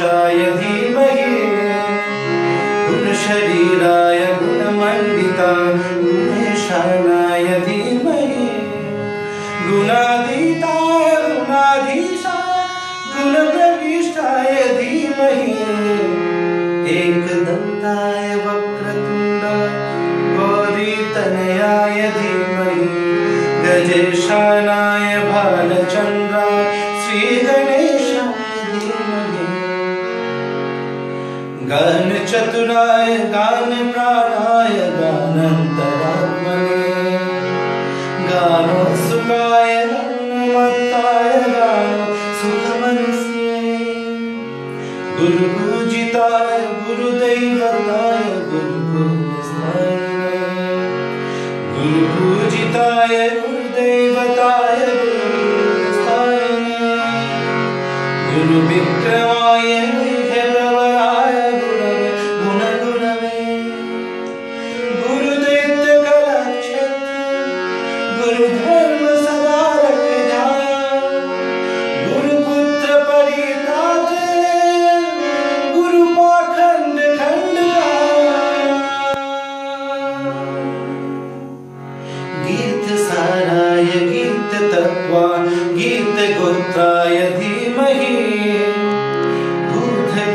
गणेशाय धीमहि गुणशरीराय गुणमण्डिताय गुणेशानाय धीमहि गुणातीताय गुणाधीशाय गुणप्रविष्टाय धीमहि एकदन्ताय वक्रतुण्डाय गौरीतनयाय धीमहि गजेशानाय भालचन्द्राय श्रीगणेशाय धीमहि गानचतुराय गानप्राणाय गानान्तरात्मने गानोत्सुकाय गानमत्ताय गानसुखमनस्ये गुरुपूजिताय गुरुदैवताय गुरुपूजस्ताय गुरुपूजिताय गुरुदैवताय गुरुपूजस्ताय गुरुविक्रमाय गुरुप्रवराय गुरवे गुणगुणवे गुरुदैत्यकलक्षेत्र गुरुधर्म सदा रक्षाय गुरुपुत्र परिताज गुरुपाखंड खंडकाय गीत साराय गीत तत्वा गीत गोत्राय धीमहि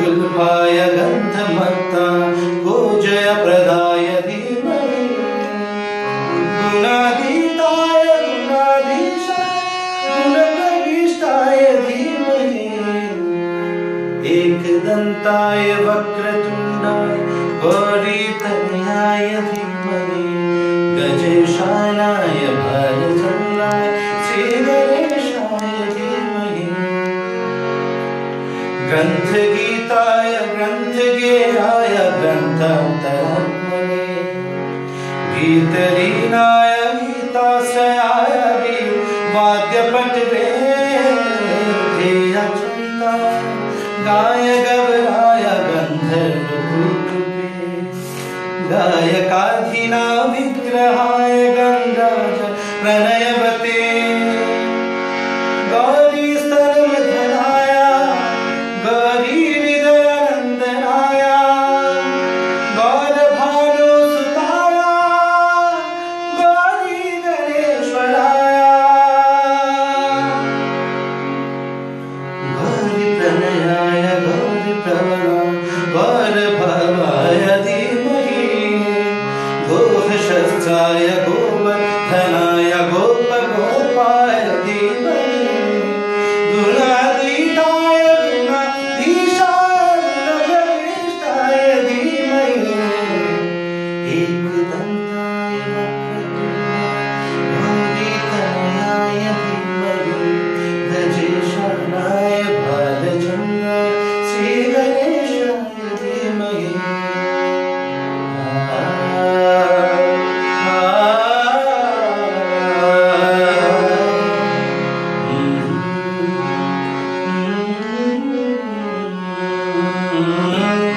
गुल्फाय गंधमत्ता गोजय प्रदाय धीमहि गुणातीताय गुणाधीशाय गुणप्रविष्टाय धीमहि एकदन्ताय वक्रतुण्डाय गौरीतनयाय धीमहि गजेशानाय भालचन्द्राय श्रीगणेशाय धीमहि ग्रन्थगीताय ग्रन्थगेयाय ग्रन्थान्तरात्मने गीतलीनाय गीताश्रयाय वाद्यपटवे ध्येयचिन्ताय गायगवराय गन्धर्वभूतुपे गायकाधीना विग्रहाय गङ्गाज प्रणयवते गौरीस्तरमधनाय गौरीहृदयनन्दनाय गौरभानुसुताय गौरीगणेश्वराय गौरीप्रणयाय गौरीप्रवराय गौरभवाय धीमहि गोपशस्त्राय गोवर्धनाय गोपगोपाय धीमहि गुणातीताय गुणाधीशाय गुणप्रविष्टाय धीमहि एकदन्ताय वक्रतुण्डाय गौरीतनयाय धीमहि गजेशानाय भालचन्द्राय श्रीगणेशाय धीमहि Mm-hmm.